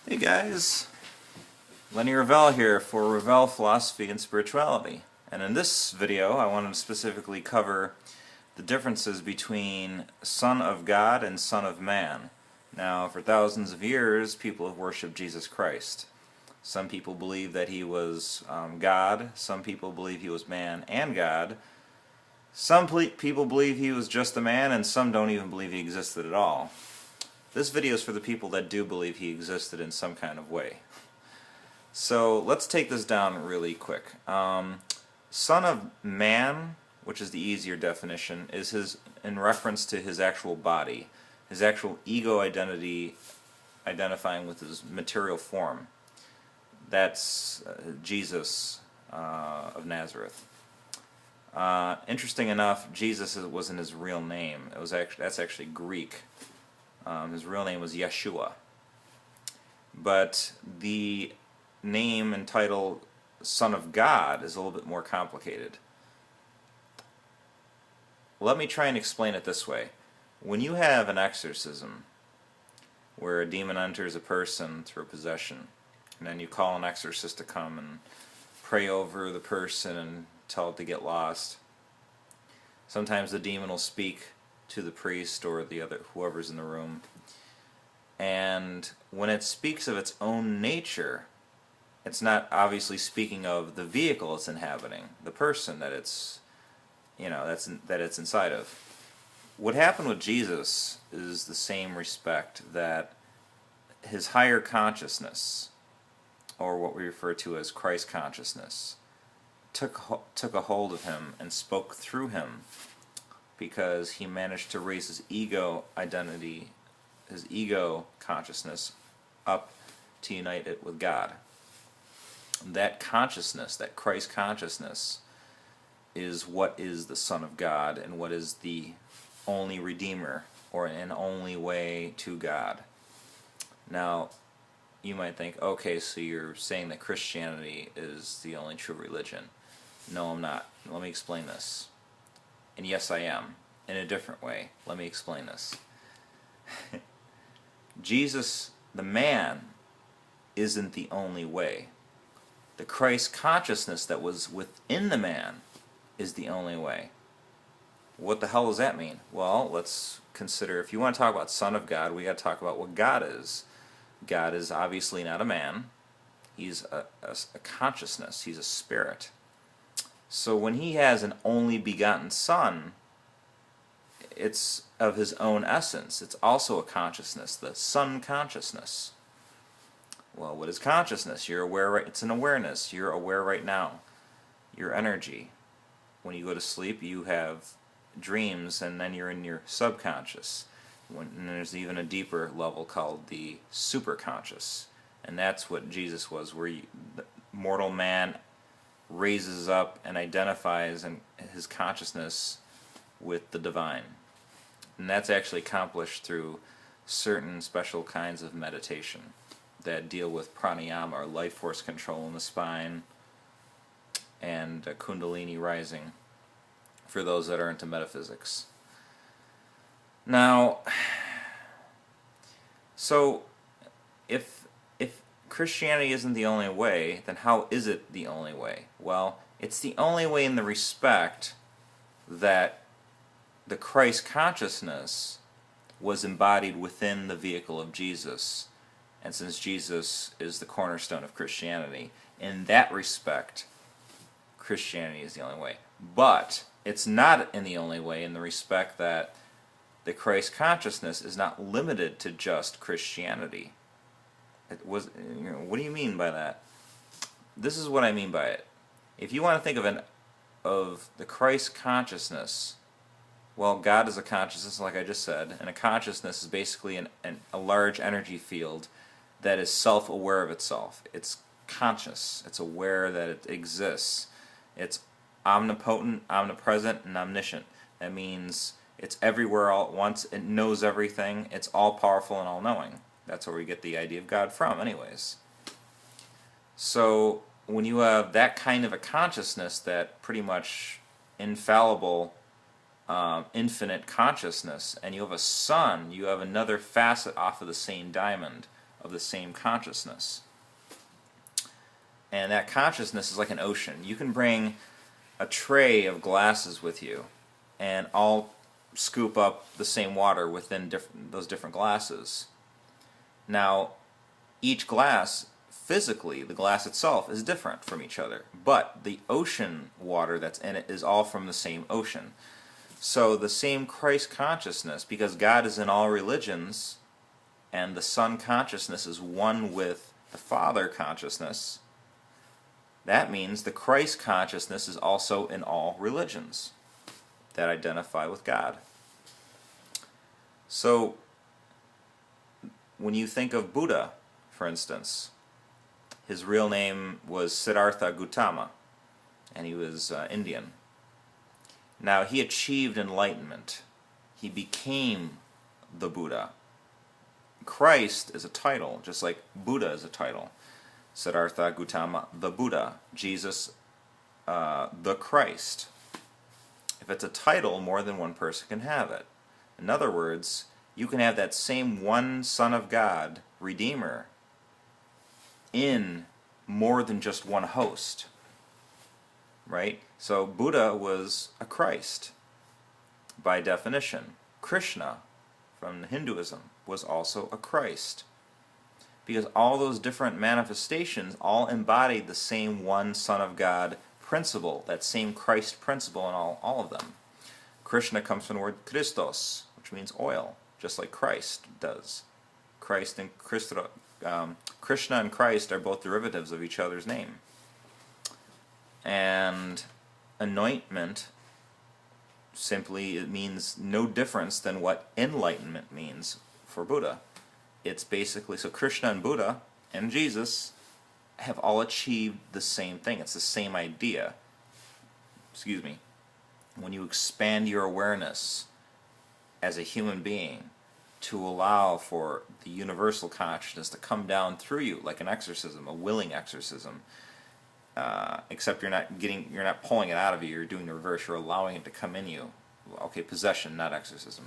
Hey guys, Lenny Revell here for Revell Philosophy and Spirituality. And in this video I wanted to specifically cover the differences between Son of God and Son of Man. Now, for thousands of years people have worshipped Jesus Christ. Some people believe that he was God, some people believe he was man and God. Some people believe he was just a man, and some don't even believe he existed at all. This video is for the people that do believe he existed in some kind of way. So let's take this down really quick. Son of Man, which is the easier definition, is in reference to his actual body, his actual ego identity identifying with his material form. That's Jesus of Nazareth. Interesting enough, Jesus wasn't his real name. That's actually Greek. His real name was Yeshua. But the name and title Son of God is a little bit more complicated. Let me try and explain it this way. When you have an exorcism where a demon enters a person through possession, and then you call an exorcist to come and pray over the person and tell it to get lost, sometimes the demon will speak to the priest or whoever's in the room, and when it speaks of its own nature, it's not obviously speaking of the vehicle it's inhabiting, the person that it's inside of. What happened with Jesus is the same respect, that his higher consciousness, or what we refer to as Christ consciousness, took a hold of him and spoke through him, because he managed to raise his ego identity, his ego consciousness, up to unite it with God. That consciousness, that Christ consciousness, is what is the Son of God and what is the only Redeemer, or an only way to God. Now, you might think, okay, so you're saying that Christianity is the only true religion. No, I'm not. Let me explain this. And yes, I am, in a different way. Let me explain this. Jesus, the man, isn't the only way. The Christ consciousness that was within the man is the only way. What the hell does that mean? Well, let's consider, if you want to talk about Son of God, we got to talk about what God is. God is obviously not a man. He's a consciousness. He's a spirit. So when he has an only begotten Son, it's of his own essence. It's also a consciousness, the Son consciousness. Well, what is consciousness? You're aware, right? It's an awareness. You're aware right now. Your energy. When you go to sleep, you have dreams, and then you're in your subconscious. And there's even a deeper level called the superconscious. And that's what Jesus was, where the mortal man raises up and identifies in his consciousness with the divine. And that's actually accomplished through certain special kinds of meditation that deal with pranayama, or life force control in the spine, and kundalini rising, for those that are into metaphysics. Now, so if Christianity isn't the only way, then how is it the only way? Well, it's the only way in the respect that the Christ consciousness was embodied within the vehicle of Jesus. And since Jesus is the cornerstone of Christianity, in that respect, Christianity is the only way. But it's not in the only way in the respect that the Christ consciousness is not limited to just Christianity. What do you mean by that? This is what I mean by it. If you want to think of the Christ consciousness, well, God is a consciousness, like I just said, and a consciousness is basically a large energy field that is self-aware of itself. It's conscious. It's aware that it exists. It's omnipotent, omnipresent, and omniscient. That means it's everywhere all at once. It knows everything. It's all-powerful and all-knowing. That's where we get the idea of God from, anyways. So when you have that kind of a consciousness, that pretty much infallible, infinite consciousness, and you have a sun, you have another facet off of the same diamond of the same consciousness. And that consciousness is like an ocean. You can bring a tray of glasses with you and all scoop up the same water within those different glasses. Now, each glass, physically, the glass itself is different from each other, but the ocean water that's in it is all from the same ocean. So the same Christ consciousness, because God is in all religions, and the Son consciousness is one with the Father consciousness, that means the Christ consciousness is also in all religions that identify with God. So, when you think of Buddha, for instance, his real name was Siddhartha Gautama, and he was Indian. Now, he achieved enlightenment. He became the Buddha. Christ is a title, just like Buddha is a title. Siddhartha Gautama, the Buddha. Jesus, the Christ. If it's a title, more than one person can have it. In other words, you can have that same one Son of God, Redeemer, in more than just one host. Right? So Buddha was a Christ, by definition. Krishna, from Hinduism, was also a Christ. Because all those different manifestations all embodied the same one Son of God principle, that same Christ principle in all of them. Krishna comes from the word Christos, which means oil, just like Christ does. Christ and Krishna and Christ are both derivatives of each other's name. And anointment simply, it means no difference than what enlightenment means for Buddha. It's basically, so Krishna and Buddha and Jesus have all achieved the same thing. It's the same idea. Excuse me. When you expand your awareness as a human being to allow for the universal consciousness to come down through you like an exorcism, a willing exorcism, except you're not pulling it out of you, you're doing the reverse, you're allowing it to come in you. Okay, possession, not exorcism.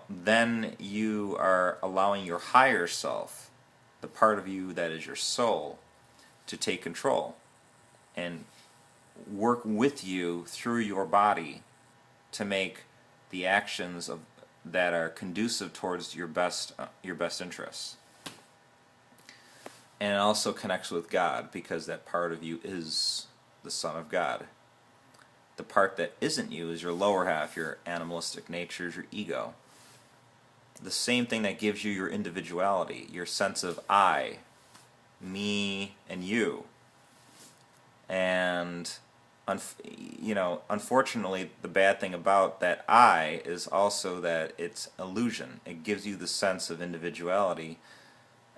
Then you are allowing your higher self, the part of you that is your soul, to take control and work with you through your body to make the actions that are conducive towards your best interests. And it also connects with God, because that part of you is the Son of God. The part that isn't you is your lower half, your animalistic nature, your ego. The same thing that gives you your individuality, your sense of I, me, and you. And unfortunately, the bad thing about that I is also that it's illusion. It gives you the sense of individuality.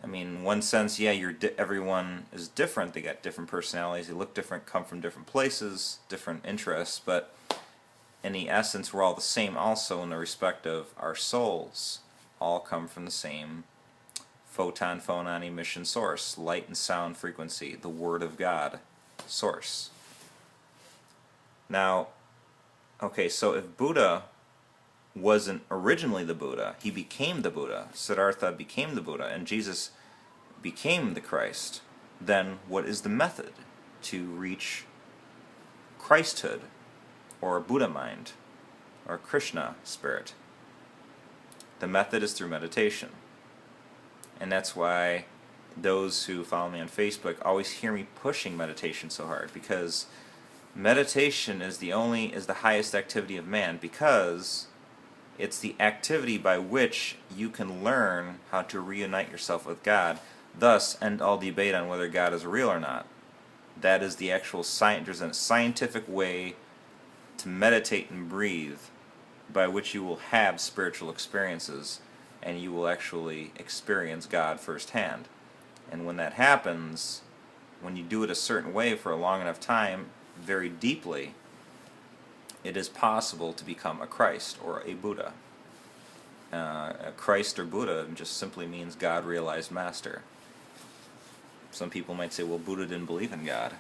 I mean, in one sense, yeah, everyone is different. They got different personalities. They look different, come from different places, different interests. But in the essence, we're all the same also in the respect of our souls. All come from the same photon emission source, light and sound frequency, the Word of God source. Now, okay, so if Buddha wasn't originally the Buddha, he became the Buddha, Siddhartha became the Buddha, and Jesus became the Christ, then what is the method to reach Christhood, or Buddha mind, or Krishna spirit? The method is through meditation. And that's why those who follow me on Facebook always hear me pushing meditation so hard, because meditation is the highest activity of man, because it's the activity by which you can learn how to reunite yourself with God, thus end all debate on whether God is real or not. That is the actual science. There's a scientific way to meditate and breathe by which you will have spiritual experiences, and you will actually experience God firsthand. And when that happens, when you do it a certain way for a long enough time, very deeply, it is possible to become a Christ or a Buddha. A Christ or Buddha just simply means God realized master. Some people might say, well, Buddha didn't believe in God.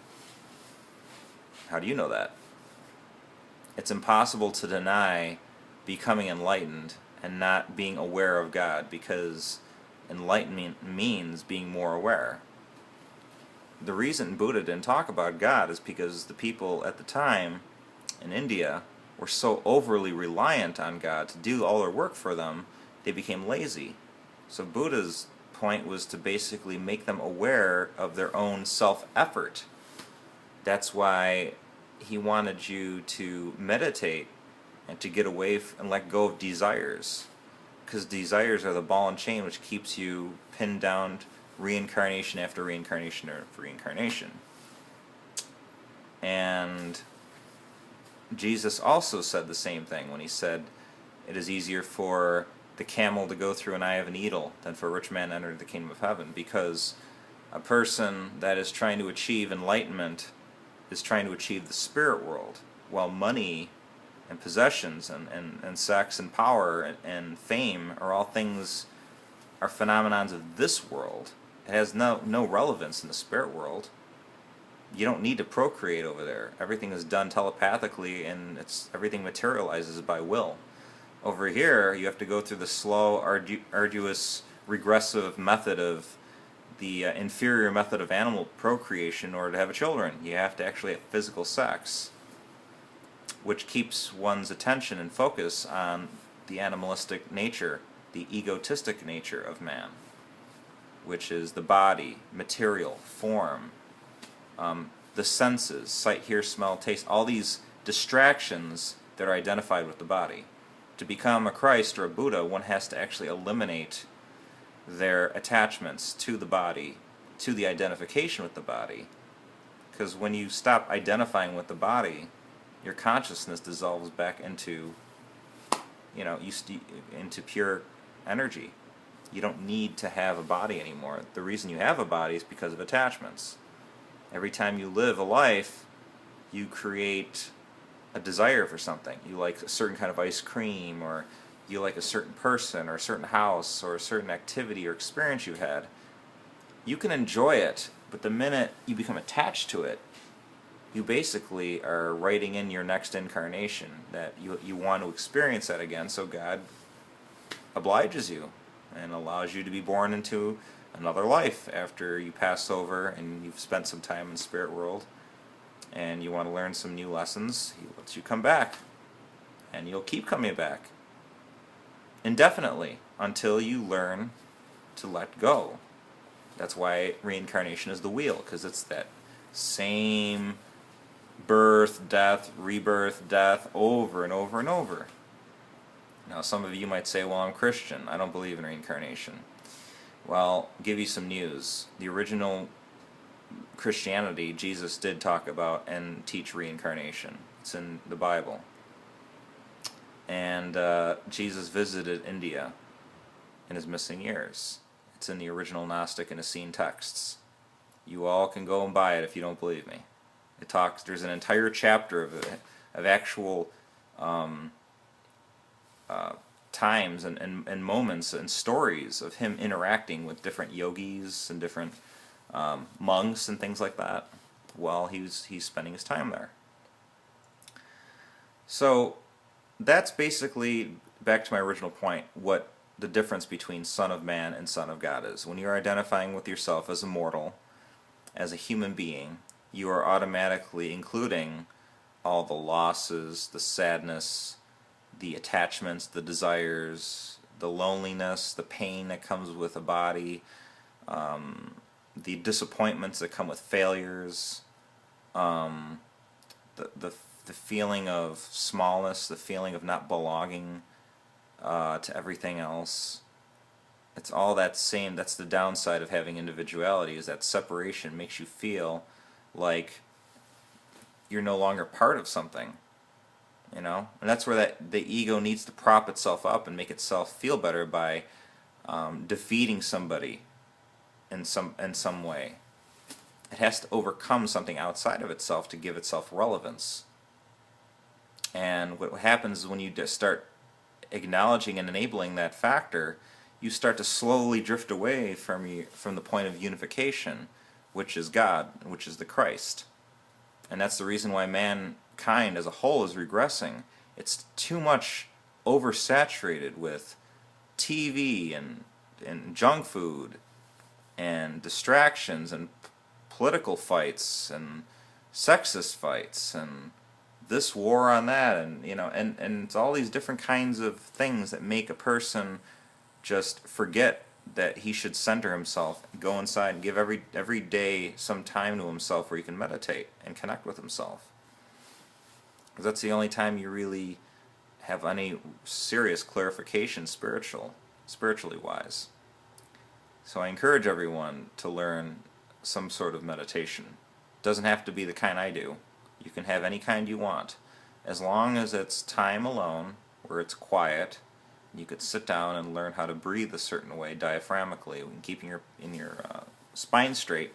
How do you know that? It's impossible to deny becoming enlightened and not being aware of God, because enlightenment means being more aware. The reason Buddha didn't talk about God is because the people at the time in India were so overly reliant on God to do all their work for them, they became lazy. So Buddha's point was to basically make them aware of their own self-effort. That's why he wanted you to meditate and to get away and let go of desires. Because desires are the ball and chain which keeps you pinned down reincarnation after reincarnation after reincarnation. And Jesus also said the same thing when he said, it is easier for the camel to go through an eye of a needle than for a rich man to enter the kingdom of heaven, because a person that is trying to achieve enlightenment is trying to achieve the spirit world, while money and possessions and sex and power and fame are all things, are phenomenons of this world. It has no relevance in the spirit world. You don't need to procreate over there. Everything is done telepathically, and everything materializes by will. Over here, you have to go through the slow, arduous, regressive method of the inferior method of animal procreation in order to have children. You have to actually have physical sex, which keeps one's attention and focus on the animalistic nature, the egotistic nature of man, which is the body, material, form, the senses, sight, hear, smell, taste, all these distractions that are identified with the body. To become a Christ or a Buddha, one has to actually eliminate their attachments to the body, to the identification with the body. Because when you stop identifying with the body, your consciousness dissolves back into, into pure energy. You don't need to have a body anymore. The reason you have a body is because of attachments. Every time you live a life, you create a desire for something. You like a certain kind of ice cream, or you like a certain person, or a certain house, or a certain activity or experience you had. You can enjoy it, but the minute you become attached to it, you basically are writing in your next incarnation that you want to experience that again, so God obliges you and allows you to be born into another life after you pass over and you've spent some time in spirit world and you want to learn some new lessons. He lets you come back, and you'll keep coming back indefinitely until you learn to let go. That's why reincarnation is the wheel, because it's that same birth, death, rebirth, death, over and over and over. Now, some of you might say, well, I'm Christian, I don't believe in reincarnation. Well, I'll give you some news. The original Christianity, Jesus did talk about and teach reincarnation. It's in the Bible. And Jesus visited India in his missing years. It's in the original Gnostic and Essene texts. You all can go and buy it if you don't believe me. It talks. There's an entire chapter of actual times and moments and stories of him interacting with different yogis and different monks and things like that while he's spending his time there. So that's basically, back to my original point, what the difference between Son of Man and Son of God is. When you're identifying with yourself as a mortal, as a human being, you are automatically including all the losses, the sadness, the attachments, the desires, the loneliness, the pain that comes with a body, the disappointments that come with failures, the feeling of smallness, the feeling of not belonging to everything else. It's all that same. That's the downside of having individuality, is that separation makes you feel like you're no longer part of something. And that's where the ego needs to prop itself up and make itself feel better by defeating somebody in some way. It has to overcome something outside of itself to give itself relevance. And what happens is when you just start acknowledging and enabling that factor, you start to slowly drift away from the point of unification, which is God, which is the Christ. And that's the reason why mankind as a whole is regressing. It's too much oversaturated with TV and junk food and distractions and political fights and sexist fights and this war on that, and and it's all these different kinds of things that make a person just forget that he should center himself, go inside, and give every day some time to himself where he can meditate and connect with himself. Because that's the only time you really have any serious clarification spiritually wise. So I encourage everyone to learn some sort of meditation. It doesn't have to be the kind I do. You can have any kind you want, as long as it's time alone, where it's quiet. You could sit down and learn how to breathe a certain way diaphragmically, keeping your spine straight,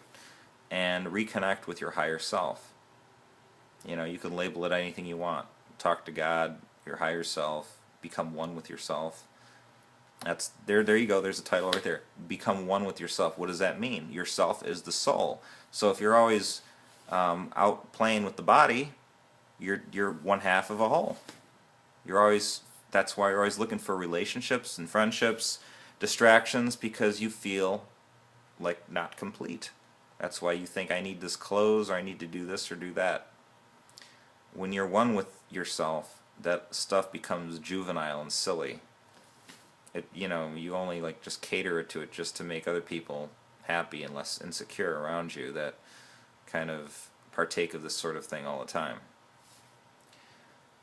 and reconnect with your higher self. You can label it anything you want. Talk to God, your higher self, become one with yourself. That's there you go, there's a title right there. Become one with yourself. What does that mean? Yourself is the soul. So if you're always out playing with the body, you're one half of a whole. That's why you're always looking for relationships and friendships, distractions, because you feel like not complete. That's why you think, I need this clothes, or I need to do this or do that. When you're one with yourself, that stuff becomes juvenile and silly. You only just cater it to it just to make other people happy and less insecure around you that kind of partake of this sort of thing all the time.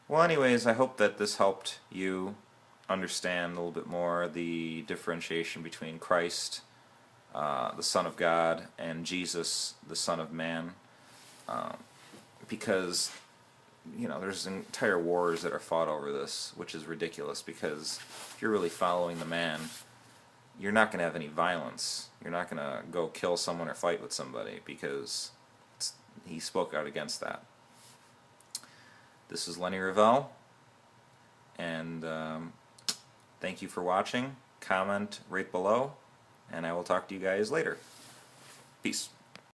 Well, anyways, I hope that this helped you understand a little bit more the differentiation between Christ, the Son of God, and Jesus, the Son of Man. Because, there's entire wars that are fought over this, which is ridiculous, because if you're really following the man, you're not going to have any violence. You're not going to go kill someone or fight with somebody, because he spoke out against that. This is Lenny Revell, and thank you for watching. Comment, rate below, and I will talk to you guys later. Peace.